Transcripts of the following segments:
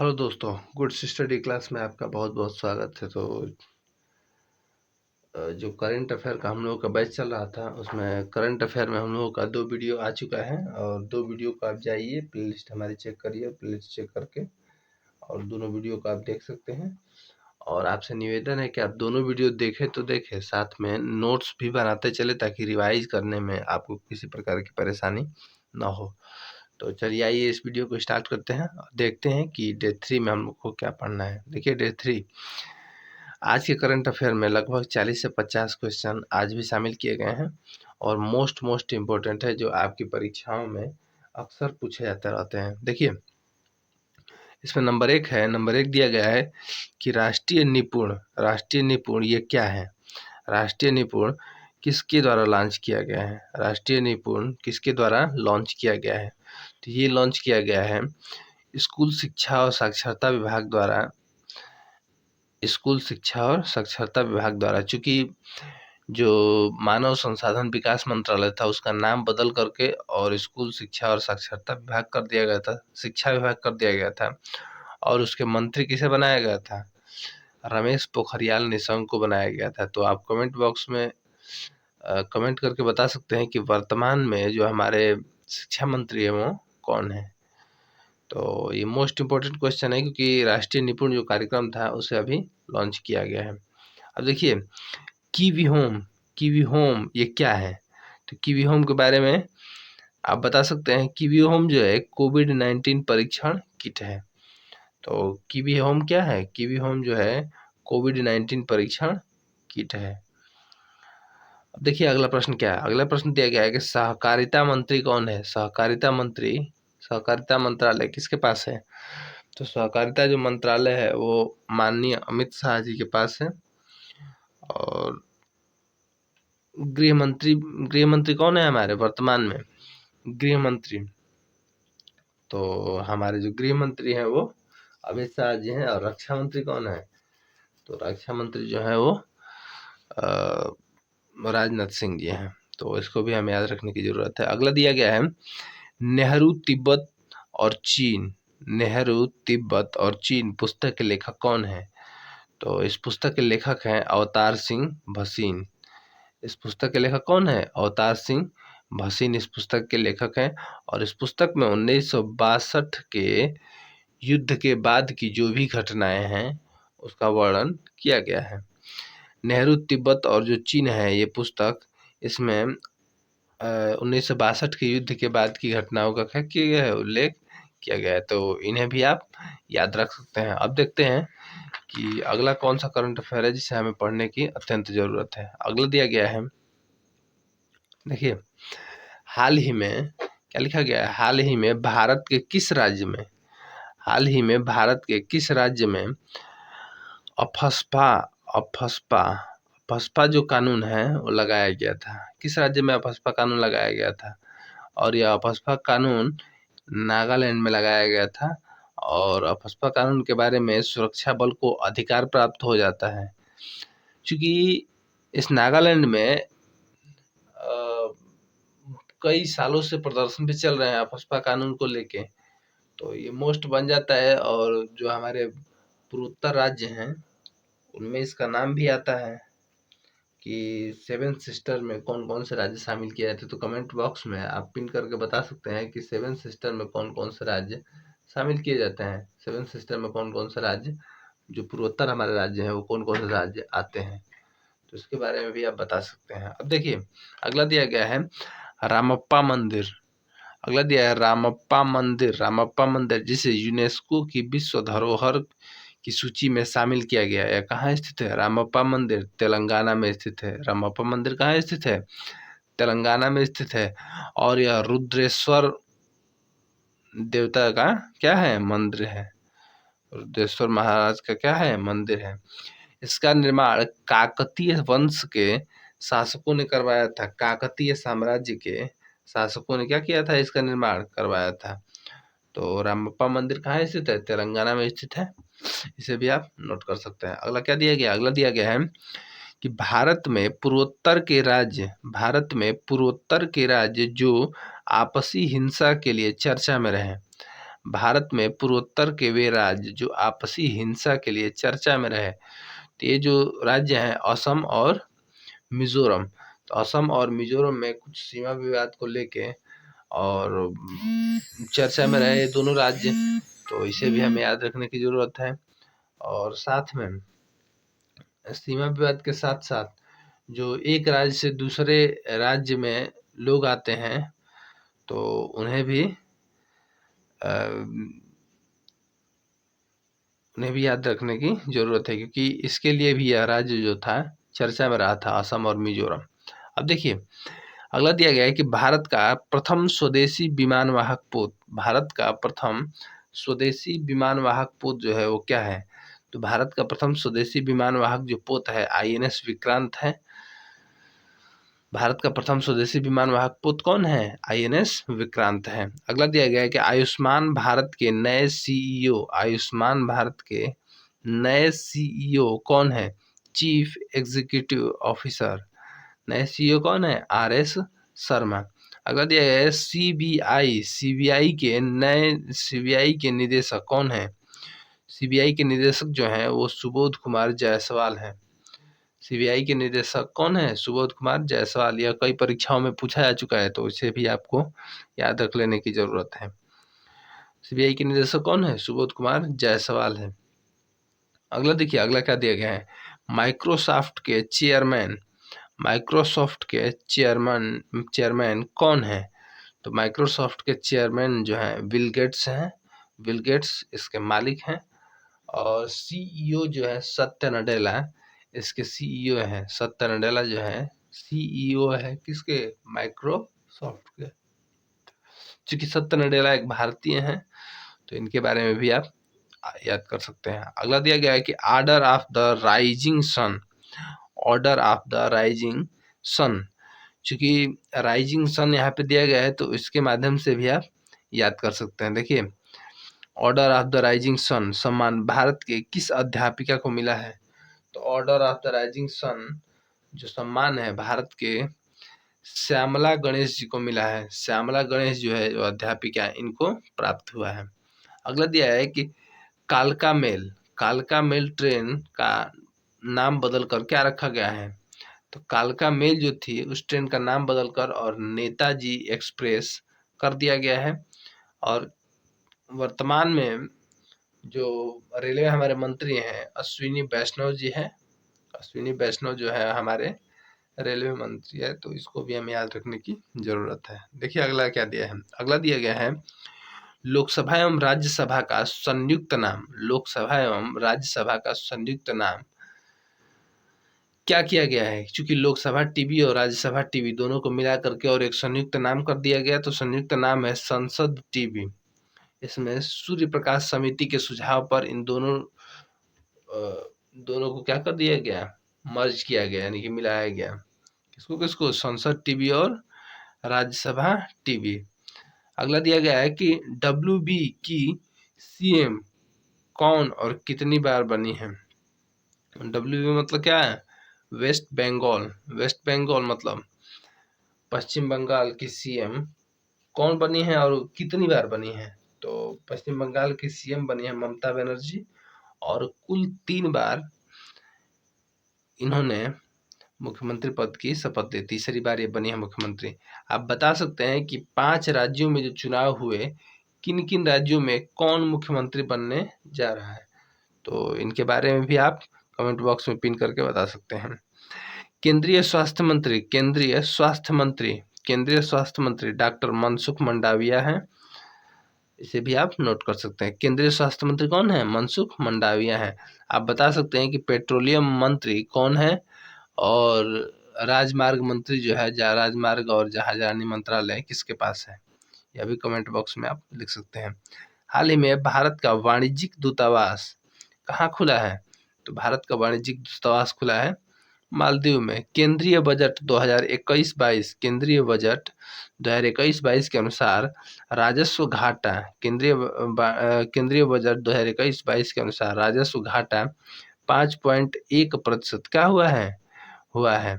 Hello दोस्तों, good study class में आपका बहुत बहुत स्वागत है। तो जो करंट अफेयर का हम लोगों का बैच चल रहा था, उसमें करंट अफेयर में हम लोगों का 2 वीडियो आ चुका है और 2 वीडियो को आप जाइए प्लेलिस्ट हमारी चेक करिए, प्लेलिस्ट चेक करके और दोनों वीडियो को आप देख सकते हैं। और आपसे निवेदन है कि आप दोनों वीडियो देखें तो देखें, साथ में नोट्स भी बनाते चले ताकि रिवाइज करने में आपको किसी प्रकार की परेशानी ना हो। तो चलिए आइए इस वीडियो को स्टार्ट करते हैं और देखते हैं कि डे 3 में हम लोग को क्या पढ़ना है। देखिए डे 3 आज के करंट अफेयर में लगभग 40 से 50 क्वेश्चन आज भी शामिल किए गए हैं और मोस्ट इम्पोर्टेंट है, जो आपकी परीक्षाओं में अक्सर पूछे जाते रहते हैं। देखिए इसमें नंबर 1 है, नंबर 1 दिया गया है कि राष्ट्रीय निपुण ये क्या है? राष्ट्रीय निपुण किसके द्वारा लॉन्च किया गया है? राष्ट्रीय निपुण किसके द्वारा लॉन्च किया गया है? तो ये लॉन्च किया गया है स्कूल शिक्षा और साक्षरता विभाग द्वारा। चूँकि जो मानव संसाधन विकास मंत्रालय था उसका नाम बदल करके और स्कूल शिक्षा और साक्षरता विभाग कर दिया गया था, शिक्षा विभाग कर दिया गया था। और उसके मंत्री किसे बनाया गया था? रमेश पोखरियाल निशंक को बनाया गया था। तो आप कमेंट बॉक्स में कमेंट करके बता सकते हैं कि वर्तमान में जो हमारे शिक्षा मंत्री है वो कौन है। तो ये मोस्ट इम्पोर्टेंट क्वेश्चन है क्योंकि राष्ट्रीय निपुण जो कार्यक्रम था उसे अभी लॉन्च किया गया है। अब देखिए कीवी होम ये क्या है? तो कीवी होम के बारे में आप बता सकते हैं। कीवी होम जो है कोविड-19 परीक्षण किट है। तो कीवी होम क्या है? कीवी होम जो है कोविड-19 परीक्षण किट है। अब देखिए अगला प्रश्न क्या है? अगला प्रश्न दिया गया है कि सहकारिता मंत्री कौन है? सहकारिता मंत्रालय किसके पास है? तो सहकारिता जो मंत्रालय है वो माननीय अमित शाह जी के पास है। और गृह मंत्री कौन है हमारे वर्तमान में? गृह मंत्री, तो हमारे जो गृह मंत्री हैं वो अमित शाह जी हैं। और रक्षा मंत्री कौन है? तो रक्षा मंत्री जो है वो राजनाथ सिंह जी हैं। तो इसको भी हमें याद रखने की जरूरत है। अगला दिया गया है नेहरू तिब्बत और चीन पुस्तक के लेखक कौन है? तो इस पुस्तक के लेखक हैं अवतार सिंह भसीन। इस पुस्तक के लेखक कौन है? अवतार सिंह भसीन इस पुस्तक के लेखक हैं। और इस पुस्तक में 1962 के युद्ध के बाद की जो भी घटनाएं हैं उसका वर्णन किया गया है। नेहरू तिब्बत और जो चीन है ये पुस्तक, इसमें 1962 के युद्ध के बाद की घटनाओं का क्या किया गया है? उल्लेख किया गया है। तो इन्हें भी आप याद रख सकते हैं। अब देखते हैं कि अगला कौन सा करंट अफेयर है जिसे हमें पढ़ने की अत्यंत जरूरत है। अगला दिया गया है, देखिए हाल ही में क्या लिखा गया है? हाल ही में भारत के किस राज्य में अफस्पा जो कानून है वो लगाया गया था? किस राज्य में अफस्पा कानून लगाया गया था? और यह अफस्पा कानून नागालैंड में लगाया गया था। और अफस्पा कानून के बारे में सुरक्षा बल को अधिकार प्राप्त हो जाता है क्योंकि इस नागालैंड में कई सालों से प्रदर्शन भी चल रहे हैं अफस्पा कानून को लेके। तो ये मोस्ट बन जाता है और जो हमारे पूर्वोत्तर राज्य हैं उनमें इसका नाम भी आता है कि 7 सिस्टर में कौन कौन से राज्य शामिल किए जाते हैं। तो कमेंट बॉक्स में आप पिन करके बता सकते हैं कि 7 सिस्टर में कौन कौन से राज्य शामिल किए जाते हैं। 7 सिस्टर में कौन कौन से राज्य जो पूर्वोत्तर हमारे राज्य हैं वो कौन कौन से राज्य आते हैं, तो इसके बारे में भी आप बता सकते हैं। अब देखिए अगला दिया गया है रामप्पा मंदिर जिसे यूनेस्को की विश्व धरोहर की सूची में शामिल किया गया है। कहाँ स्थित है? रामप्पा मंदिर तेलंगाना में स्थित है। रामप्पा मंदिर कहाँ स्थित है? तेलंगाना में स्थित है। और यह रुद्रेश्वर देवता का क्या है? मंदिर है। रुद्रेश्वर महाराज का क्या है? मंदिर है। इसका निर्माण काकतीय वंश के शासकों ने करवाया था। काकतीय साम्राज्य के शासकों ने क्या किया था? इसका निर्माण करवाया था। तो रामप्पा मंदिर कहाँ स्थित है? तेलंगाना में स्थित है। इसे भी आप नोट कर सकते हैं। अगला क्या दिया गया? अगला दिया गया है कि भारत में पूर्वोत्तर के राज्य जो आपसी हिंसा के लिए चर्चा में रहे। भारत में पूर्वोत्तर के वे राज्य जो आपसी हिंसा के लिए चर्चा में रहे। तो ये जो राज्य हैं असम और मिजोरम, तो असम और मिजोरम में कुछ सीमा विवाद को लेके और चर्चा में रहे दोनों राज्य, तो इसे भी हमें याद रखने की जरूरत है। और साथ में सीमा विवाद के साथ साथ जो एक राज्य से दूसरे राज्य में लोग आते हैं तो उन्हें भी याद रखने की जरूरत है, क्योंकि इसके लिए भी यह राज्य जो था चर्चा में रहा था, असम और मिजोरम। अब देखिए अगला दिया गया है कि भारत का प्रथम स्वदेशी विमान वाहक पोत, भारत का प्रथम स्वदेशी विमान वाहक पोत जो है वो क्या है? तो भारत का प्रथम स्वदेशी विमान वाहक जो पोत है INS विक्रांत है। भारत का प्रथम स्वदेशी विमान वाहक पोत कौन है? INS विक्रांत है। अगला दिया गया है कि आयुष्मान भारत के नए CEO, आयुष्मान भारत के नए CEO कौन है? Chief executive officer. नए CEO कौन है? RS शर्मा। अगला दिया गया है CBI के निदेशक कौन है? CBI के निदेशक जो हैं वो सुबोध कुमार जायसवाल हैं। CBI के निदेशक कौन है? सुबोध कुमार जायसवाल। यह कई परीक्षाओं में पूछा जा चुका है, तो इसे भी आपको याद रख लेने की जरूरत है। CBI के निदेशक कौन है? सुबोध कुमार जायसवाल है। अगला देखिए, अगला क्या दिया गया है? माइक्रोसॉफ्ट के चेयरमैन कौन है? तो माइक्रोसॉफ्ट के चेयरमैन जो है बिल गेट्स हैं। बिल गेट्स इसके मालिक हैं। और CEO जो है सत्या नडेला, इसके CEO हैं। सत्या नडेला जो है CEO है किसके? माइक्रोसॉफ्ट के। चूंकि सत्या नडेला एक भारतीय हैं तो इनके बारे में भी आप याद कर सकते हैं। अगला दिया गया है कि order of the rising sun, चूंकि राइजिंग सन यहाँ पे दिया गया है तो इसके माध्यम से भी आप याद कर सकते हैं। देखिए, order of the rising sun सम्मान भारत के किस अध्यापिका को मिला है? तो order of the rising sun जो सम्मान है भारत के श्यामला गणेश जी को मिला है। श्यामला गणेश जो है जो अध्यापिका इनको प्राप्त हुआ है। अगला दिया है कि कालका मेल ट्रेन का नाम बदलकर क्या रखा गया है? तो कालका मेल जो थी उस ट्रेन का नाम बदलकर और नेताजी एक्सप्रेस कर दिया गया है। और वर्तमान में जो रेलवे हमारे मंत्री हैं अश्विनी वैष्णव जी हैं। अश्विनी वैष्णव जो है हमारे रेलवे मंत्री है, तो इसको भी हमें याद रखने की जरूरत है। देखिए अगला क्या दिया है? अगला दिया गया है लोकसभा एवं राज्यसभा का संयुक्त नाम। लोकसभा एवं राज्यसभा का संयुक्त नाम क्या किया गया है? क्योंकि लोकसभा टीवी और राज्यसभा टीवी दोनों को मिला करके और एक संयुक्त नाम कर दिया गया, तो संयुक्त नाम है संसद टीवी। इसमें सूर्य प्रकाश समिति के सुझाव पर इन दोनों को क्या कर दिया गया? मर्ज किया गया, यानी कि मिलाया गया। किसको? संसद टीवी और राज्यसभा टीवी। अगला दिया गया है कि WB की CM कौन और कितनी बार बनी है? WB मतलब क्या है? वेस्ट बंगाल मतलब पश्चिम बंगाल की CM कौन बनी है और कितनी बार बनी है? तो पश्चिम बंगाल की CM बनी है ममता बनर्जी और कुल 3 बार इन्होंने मुख्यमंत्री पद की शपथ ली। तीसरी बार ये बनी है मुख्यमंत्री। आप बता सकते हैं कि 5 राज्यों में जो चुनाव हुए किन किन राज्यों में कौन मुख्यमंत्री बनने जा रहा है? तो इनके बारे में भी आप कमेंट बॉक्स में पिन करके बता सकते हैं। केंद्रीय स्वास्थ्य मंत्री डॉक्टर मनसुख मंडाविया हैं। इसे भी आप नोट कर सकते हैं। केंद्रीय स्वास्थ्य मंत्री कौन है? मनसुख मंडाविया हैं। आप बता सकते हैं कि पेट्रोलियम मंत्री कौन है और राजमार्ग मंत्री जो है राजमार्ग और जहाजरानी मंत्रालय किसके पास है? यह भी कमेंट बॉक्स में आप लिख सकते हैं। हाल ही में भारत का वाणिज्यिक दूतावास कहाँ खुला है? तो भारत का वाणिज्यिक दूतावास खुला है मालदीव में। केंद्रीय बजट 2021-22 के अनुसार राजस्व घाटा केंद्रीय बजट 2021-22 के अनुसार राजस्व घाटा 5.1% क्या हुआ है?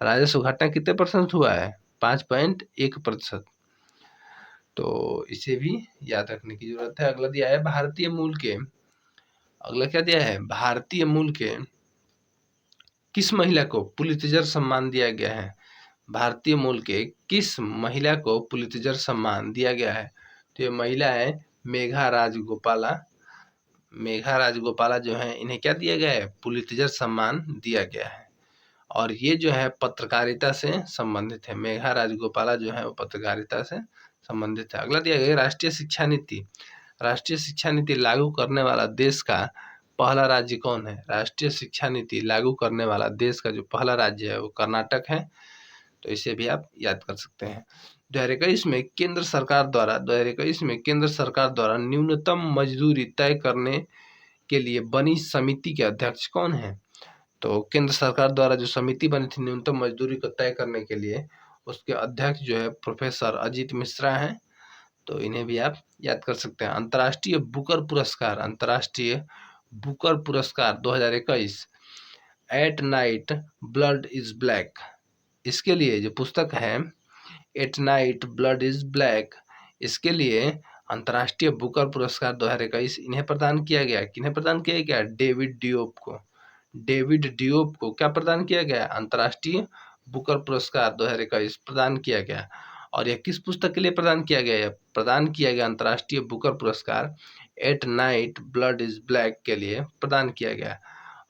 राजस्व घाटा कितने % हुआ है? 5.1%। तो इसे भी याद रखने की जरूरत है। अगला दिया है भारतीय मूल के, अगला क्या दिया है, भारतीय मूल के किस महिला को पुलित्जर सम्मान दिया गया है? भारतीय मूल के किस महिला को पुलित्जर सम्मान दिया गया है? तो ये महिला है मेघा राजगोपाला। मेघा राजगोपाला जो है, इन्हें क्या दिया गया है, पुलित्जर सम्मान दिया गया है। और ये जो है पत्रकारिता से संबंधित है। मेघा राजगोपाला जो है वो पत्रकारिता से संबंधित है। अगला दिया गया राष्ट्रीय शिक्षा नीति। राष्ट्रीय शिक्षा नीति लागू करने वाला देश का पहला राज्य कौन है? राष्ट्रीय शिक्षा नीति लागू करने वाला देश का जो पहला राज्य है वो कर्नाटक है। तो इसे भी आप याद कर सकते हैं। 2021 में केंद्र सरकार द्वारा न्यूनतम मजदूरी तय करने के लिए बनी समिति के अध्यक्ष कौन है? तो केंद्र सरकार द्वारा जो समिति बनी थी न्यूनतम मजदूरी को तय करने के लिए, उसके अध्यक्ष जो है प्रोफेसर अजीत मिश्रा हैं। तो इन्हें भी आप याद कर सकते हैं। अंतर्राष्ट्रीय बुकर पुरस्कार 2021 at night blood is black, इसके लिए जो पुस्तक है at night blood is black, इसके लिए अंतर्राष्ट्रीय बुकर पुरस्कार 2021 इन्हें प्रदान किया गया। किन्हें प्रदान किया गया? डेविड डियोप को क्या प्रदान किया गया? अंतर्राष्ट्रीय बुकर पुरस्कार 2021 प्रदान किया गया। और यह किस पुस्तक के लिए प्रदान किया गया? प्रदान किया गया अंतर्राष्ट्रीय बुकर पुरस्कार at night blood is black के लिए प्रदान किया गया।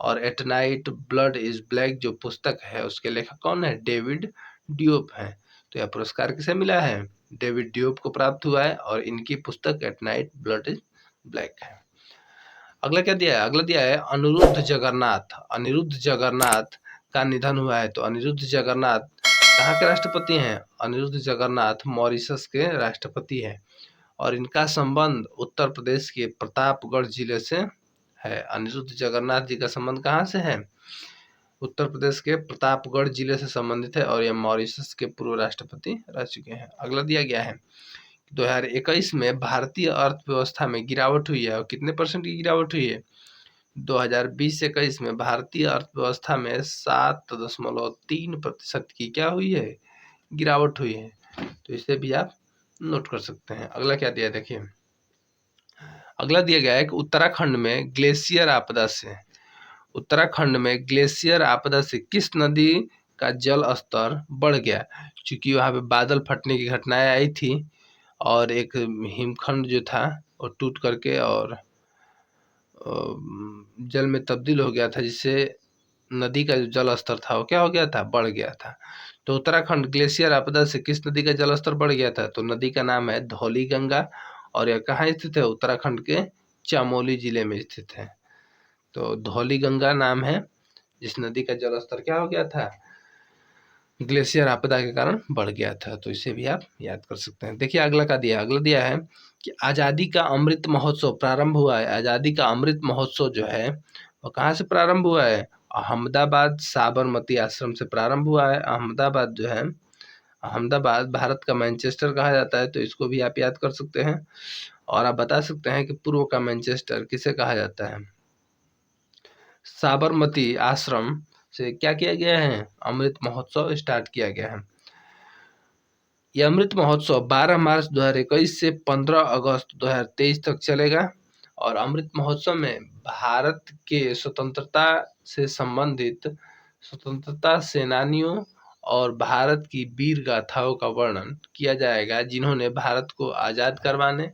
और at night blood is black जो पुस्तक है उसके लेखक कौन है? डेविड डियोप है। तो यह पुरस्कार किसे मिला है? डेविड डियोप को प्राप्त हुआ है और इनकी पुस्तक at night blood is black है। अगला क्या दिया है? अगला दिया है अनिरुद्ध जगन्नाथ का निधन हुआ है। तो अनिरुद्ध जगन्नाथ कहाँ के राष्ट्रपति हैं? अनिरुद्ध जगन्नाथ मॉरिशस के राष्ट्रपति हैं। और इनका संबंध उत्तर प्रदेश के प्रतापगढ़ जिले से है। अनिरुद्ध जगन्नाथ जी का संबंध कहाँ से है? उत्तर प्रदेश के प्रतापगढ़ जिले से संबंधित है और यह मॉरिशस के पूर्व राष्ट्रपति रह चुके हैं। अगला दिया गया है 2021 में भारतीय अर्थव्यवस्था में गिरावट हुई है। और कितने % की गिरावट हुई है? 2020-21 में भारतीय अर्थव्यवस्था में 7.3% की क्या हुई है? गिरावट हुई है। तो इसे भी आप नोट कर सकते हैं। अगला क्या दिया देखिए, अगला दिया गया है कि उत्तराखंड में ग्लेशियर आपदा से किस नदी का जल स्तर बढ़ गया? क्योंकि वहां पे बादल फटने की घटनाएं आई थी और एक हिमखंड जो था वो टूट करके और जल में तब्दील हो गया था, जिससे नदी का जो जल स्तर था वो क्या हो गया था? बढ़ गया था। तो उत्तराखंड ग्लेशियर आपदा से किस नदी का जल स्तर बढ़ गया था? तो नदी का नाम है धौली गंगा और यह कहाँ स्थित है? उत्तराखंड के चमोली जिले में स्थित है। तो धौली गंगा नाम है जिस नदी का जल स्तर क्या हो गया था? ग्लेशियर आपदा के कारण बढ़ गया था। तो इसे भी आप याद कर सकते हैं। देखिए अगला दिया है कि आज़ादी का अमृत महोत्सव प्रारंभ हुआ है। आज़ादी का अमृत महोत्सव जो है वो कहाँ से प्रारंभ हुआ है? अहमदाबाद साबरमती आश्रम से प्रारंभ हुआ है। अहमदाबाद जो है, अहमदाबाद भारत का मैनचेस्टर कहा जाता है। तो इसको भी आप याद कर सकते हैं। और आप बता सकते हैं कि पूर्व का मैनचेस्टर किसे कहा जाता है? साबरमती आश्रम से क्या किया गया है? अमृत महोत्सव स्टार्ट किया गया है। यह अमृत महोत्सव 12 मार्च 2021 से 15 अगस्त 2023 तक चलेगा। और अमृत महोत्सव में भारत के स्वतंत्रता से संबंधित स्वतंत्रता सेनानियों और भारत की वीर गाथाओं का वर्णन किया जाएगा, जिन्होंने भारत को आज़ाद करवाने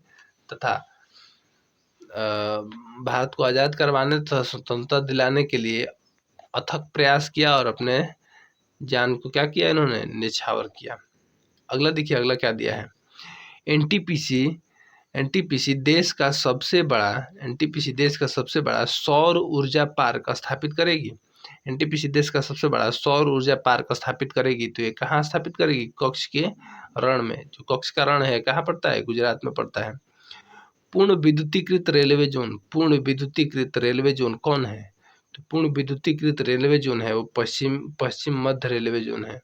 तथा स्वतंत्रता दिलाने के लिए अथक प्रयास किया और अपने जान को क्या किया? इन्होंने न्यौछावर किया। अगला देखिए, अगला क्या दिया है? एनटीपीसी देश का सबसे बड़ा सौर ऊर्जा पार्क स्थापित करेगी। एनटीपीसी देश का सबसे बड़ा सौर ऊर्जा पार्क स्थापित करेगी। तो ये कहाँ स्थापित करेगी? कच्छ के रण में। जो कच्छ का रण है कहाँ पड़ता है? गुजरात में पड़ता है। पूर्ण विद्युतीकृत रेलवे जोन कौन है? तो पूर्ण विद्युतीकृत रेलवे जोन है वो पश्चिम मध्य रेलवे जोन है।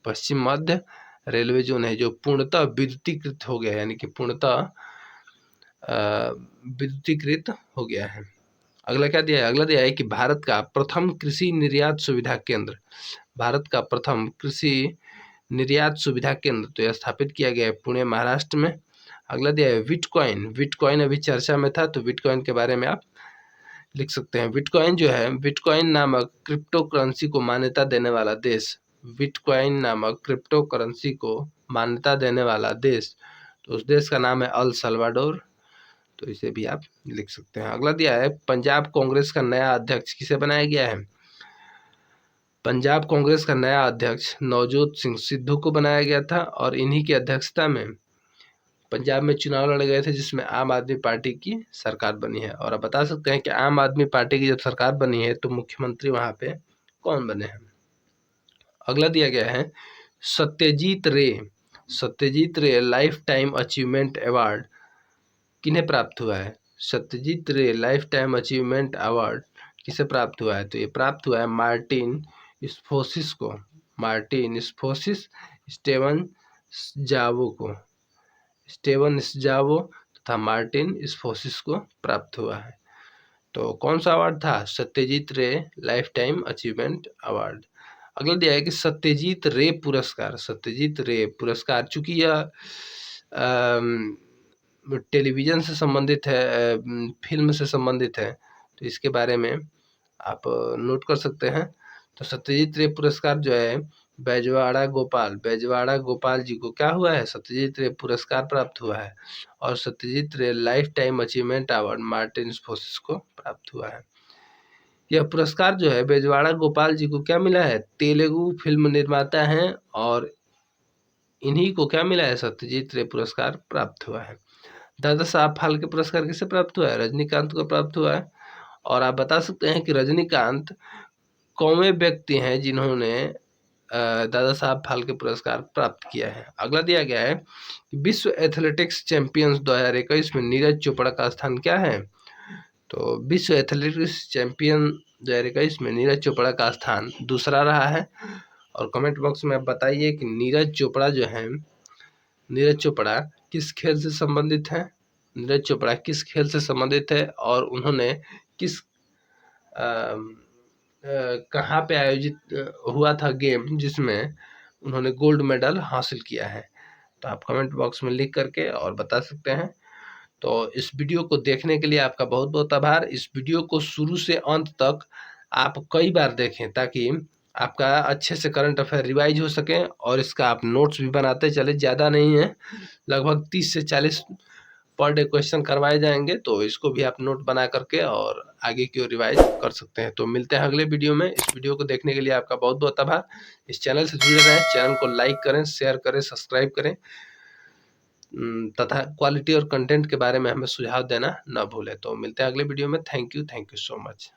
पश्चिम मध्य रेलवे जोन है जो पूर्णतः विद्युतीकृत हो गया है, यानी कि पूर्णतः विद्युतीकृत हो गया है। अगला क्या दिया है? अगला दिया है कि भारत का प्रथम कृषि निर्यात सुविधा केंद्र तो यह स्थापित किया गया है पुणे महाराष्ट्र में। अगला दिया है बिटकॉइन। बिटकॉइन अभी चर्चा में था, तो बिटकॉइन के बारे में आप लिख सकते हैं। बिटकॉइन जो है, बिटकॉइन नामक क्रिप्टो करेंसी को मान्यता देने वाला देश, बिटकॉइन नामक क्रिप्टो करेंसी को मान्यता देने वाला देश, तो उस देश का नाम है अल सल्वाडोर, तो इसे भी आप लिख सकते हैं। अगला दिया है पंजाब कांग्रेस का नया अध्यक्ष किसे बनाया गया है। पंजाब कांग्रेस का नया अध्यक्ष नवजोत सिंह सिद्धू को बनाया गया था, और इन्हीं की अध्यक्षता में पंजाब में चुनाव लड़े गए थे, जिसमें आम आदमी पार्टी की सरकार बनी है। और आप बता सकते हैं कि आम आदमी पार्टी की जब सरकार बनी है तो मुख्यमंत्री वहां पे कौन बने हैं। अगला दिया गया है सत्यजीत रे। Satyajit Ray lifetime achievement award किन्हें प्राप्त हुआ है। Satyajit Ray lifetime achievement award किसे प्राप्त हुआ है, तो ये प्राप्त हुआ है मार्टिन स्फोसिस को। मार्टिन स्फोसिस स्टेवन जावो को, स्टेवन जावो तथा मार्टिन स्फोसिस को प्राप्त हुआ है। तो कौन सा अवार्ड था, Satyajit Ray lifetime achievement award. अगला दिया है कि सत्यजीत रे पुरस्कार। सत्यजीत रे पुरस्कार, चूंकि यह टेलीविज़न से संबंधित है, फिल्म से संबंधित है, तो इसके बारे में आप नोट कर सकते हैं। तो सत्यजीत रे पुरस्कार जो है बैजवाड़ा गोपाल जी को क्या हुआ है, सत्यजीत रे पुरस्कार प्राप्त हुआ है। और Satyajit Ray lifetime achievement award Martin Scorsese को प्राप्त हुआ है। यह पुरस्कार जो है बैजवाड़ा गोपाल जी को क्या मिला है, तेलुगु फिल्म निर्माता हैं, और इन्हीं को क्या मिला है, सत्यजीत रे पुरस्कार प्राप्त हुआ है। दादा साहब फाल्के पुरस्कार किसे प्राप्त हुआ है, रजनीकांत को प्राप्त हुआ है। और आप बता सकते हैं कि रजनीकांत कौन व्यक्ति हैं जिन्होंने दादा साहब फाल्के पुरस्कार प्राप्त किया है। अगला दिया गया है विश्व एथलेटिक्स चैंपियंस 2021 में नीरज चोपड़ा का स्थान क्या है। तो विश्व एथलेटिक्स चैंपियन 2021 में नीरज चोपड़ा का स्थान दूसरा रहा है। और कमेंट बॉक्स में आप बताइए कि नीरज चोपड़ा जो है, नीरज चोपड़ा किस खेल से संबंधित है। नीरज चोपड़ा किस खेल से संबंधित है, और उन्होंने किस कहाँ पे आयोजित हुआ था गेम जिसमें उन्होंने गोल्ड मेडल हासिल किया है। तो आप कमेंट बॉक्स में लिख करके और बता सकते हैं। तो इस वीडियो को देखने के लिए आपका बहुत बहुत आभार। इस वीडियो को शुरू से अंत तक आप कई बार देखें, ताकि आपका अच्छे से करंट अफेयर रिवाइज हो सके, और इसका आप नोट्स भी बनाते चले। ज़्यादा नहीं है, लगभग 30 से 40 पर डे क्वेश्चन करवाए जाएंगे, तो इसको भी आप नोट बना करके और आगे की ओर रिवाइज कर सकते हैं। तो मिलते हैं अगले वीडियो में। इस वीडियो को देखने के लिए आपका बहुत बहुत आभार। इस चैनल से जुड़े रहें, चैनल को लाइक करें, शेयर करें, सब्सक्राइब करें, तथा क्वालिटी और कंटेंट के बारे में हमें सुझाव देना न भूलें। तो मिलते हैं अगले वीडियो में। Thank you so much.